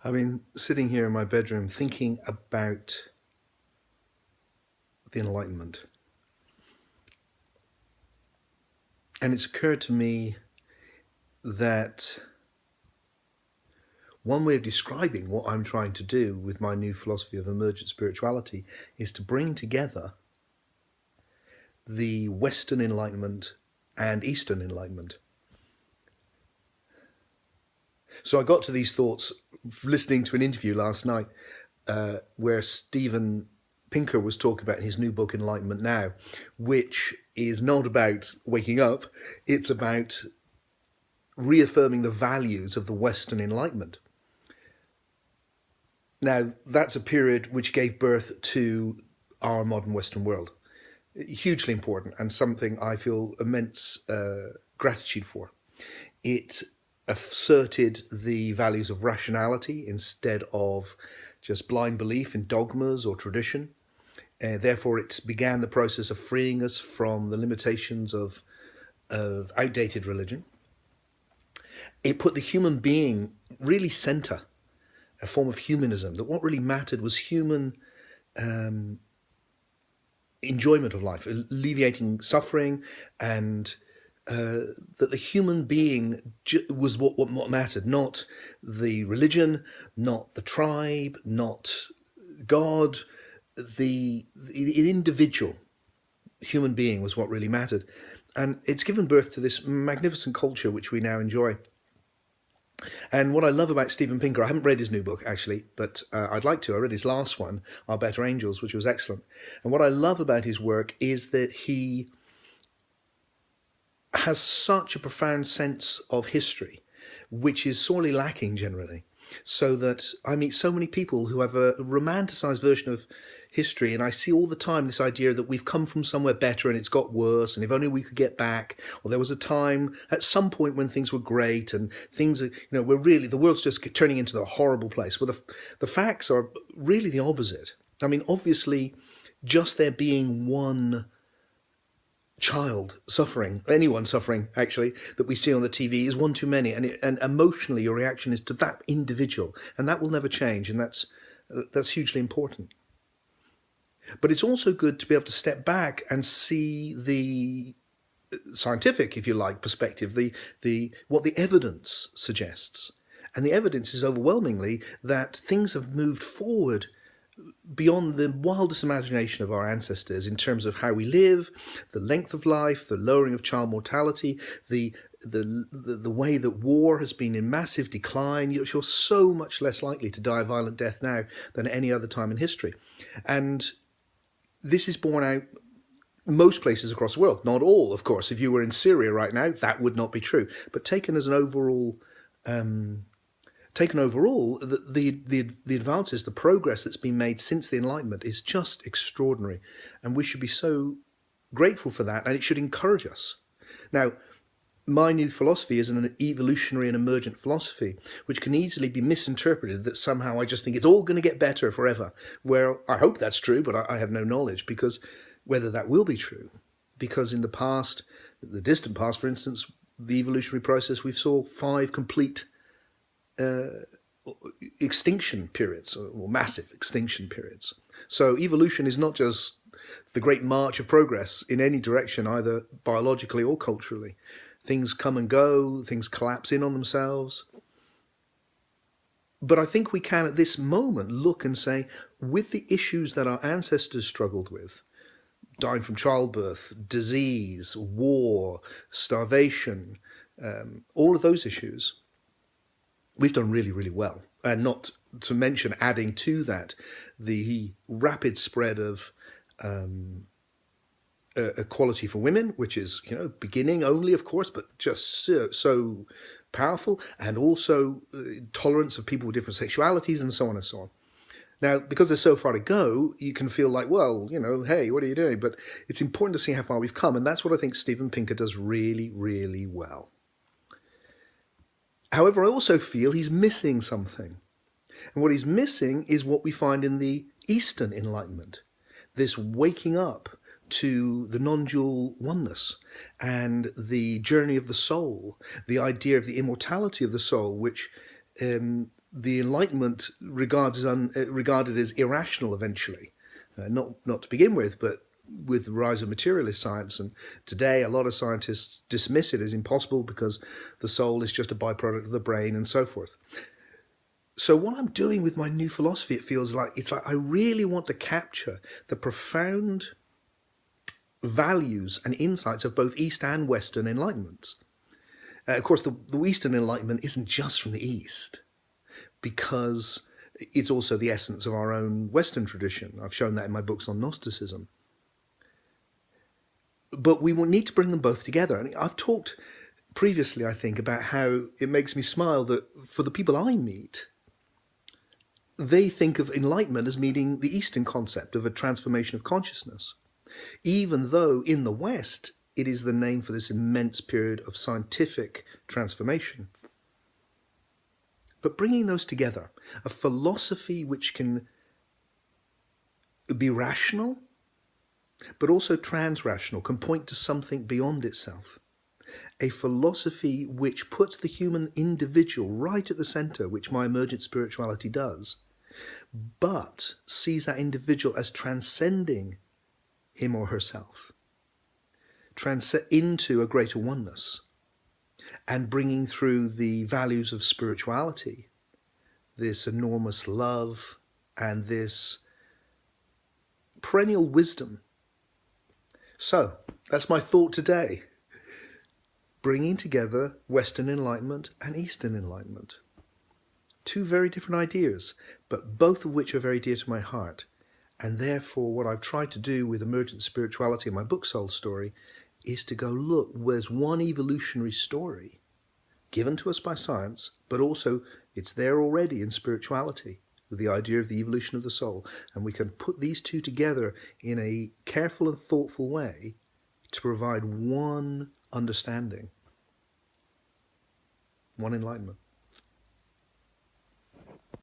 I've been sitting here in my bedroom thinking about the Enlightenment. And it's occurred to me that one way of describing what I'm trying to do with my new philosophy of emergent spirituality is to bring together the Western Enlightenment and Eastern Enlightenment. So I got to these thoughts listening to an interview last night where Steven Pinker was talking about his new book, Enlightenment Now, which is not about waking up, it's about reaffirming the values of the Western Enlightenment. Now, that's a period which gave birth to our modern Western world. Hugely important and something I feel immense gratitude for. It asserted the values of rationality instead of just blind belief in dogmas or tradition. Therefore, it began the process of freeing us from the limitations of outdated religion. It put the human being really center, a form of humanism, that what really mattered was human enjoyment of life, alleviating suffering, and that the human being was what mattered, not the religion, not the tribe, not God. The individual human being was what really mattered. And it's given birth to this magnificent culture which we now enjoy. And what I love about Steven Pinker, I haven't read his new book actually, but I'd like to. I read his last one, Our Better Angels, which was excellent. And what I love about his work is that he has such a profound sense of history, which is sorely lacking generally. So that I meet so many people who have a romanticized version of history, and I see all the time this idea that we've come from somewhere better and it's got worse, and if only we could get back, or there was a time at some point when things were great and things are, we're really, the world's just turning into a horrible place. Well, the facts are really the opposite. I mean, obviously, just there being one child suffering, anyone suffering actually, that we see on the TV is one too many, and emotionally your reaction is to that individual, and that will never change, and that's hugely important. But it's also good to be able to step back and see the scientific, if you like, perspective, the what the evidence suggests. And the evidence is overwhelmingly that things have moved forward beyond the wildest imagination of our ancestors in terms of how we live, the length of life, the lowering of child mortality, the way that war has been in massive decline. You're so much less likely to die a violent death now than any other time in history. And this is borne out most places across the world. Not all, of course. If you were in Syria right now, that would not be true. But taken as an overall... the advances, the progress that's been made since the Enlightenment is just extraordinary. And we should be so grateful for that, and it should encourage us. Now, my new philosophy is an evolutionary and emergent philosophy, which can easily be misinterpreted that somehow I just think it's all going to get better forever. Well, I hope that's true, but I have no knowledge, because whether that will be true, because in the past, the distant past, for instance, the evolutionary process, we saw 5 complete extinction periods, or massive extinction periods. So evolution is not just the great march of progress in any direction, either biologically or culturally. Things come and go, things collapse in on themselves. But I think we can at this moment look and say, with the issues that our ancestors struggled with, dying from childbirth, disease, war, starvation, all of those issues, we've done really, really well. And not to mention adding to that the rapid spread of equality for women, which is, beginning only, of course, but just so powerful, and also tolerance of people with different sexualities and so on and so on. Now, because there's so far to go, you can feel like, well, hey, what are you doing? But it's important to see how far we've come, and that's what I think Steven Pinker does really, really well. However, I also feel he's missing something. And what he's missing is what we find in the Eastern Enlightenment, this waking up to the non-dual oneness and the journey of the soul, the idea of the immortality of the soul, which the Enlightenment regarded as irrational eventually, not to begin with, but with the rise of materialist science. And today, a lot of scientists dismiss it as impossible because the soul is just a byproduct of the brain and so forth. So what I'm doing with my new philosophy, it's like I really want to capture the profound values and insights of both East and Western enlightenments. Of course, the Eastern Enlightenment isn't just from the East, because it's also the essence of our own Western tradition. I've shown that in my books on Gnosticism. But we will need to bring them both together. And I've talked previously, I think, about how it makes me smile that for the people I meet, they think of enlightenment as meaning the Eastern concept of a transformation of consciousness, even though in the West it is the name for this immense period of scientific transformation. But bringing those together, a philosophy which can be rational, but also trans-rational, can point to something beyond itself. A philosophy which puts the human individual right at the center, which my emergent spirituality does, but sees that individual as transcending him or herself, into a greater oneness, and bringing through the values of spirituality, this enormous love and this perennial wisdom. So that's my thought today, bringing together Western Enlightenment and Eastern Enlightenment. Two very different ideas, but both of which are very dear to my heart. And therefore, what I've tried to do with emergent spirituality in my book Soul Story is to go, look, there's one evolutionary story given to us by science, but also it's there already in spirituality with the idea of the evolution of the soul. And we can put these two together in a careful and thoughtful way to provide one understanding, one enlightenment.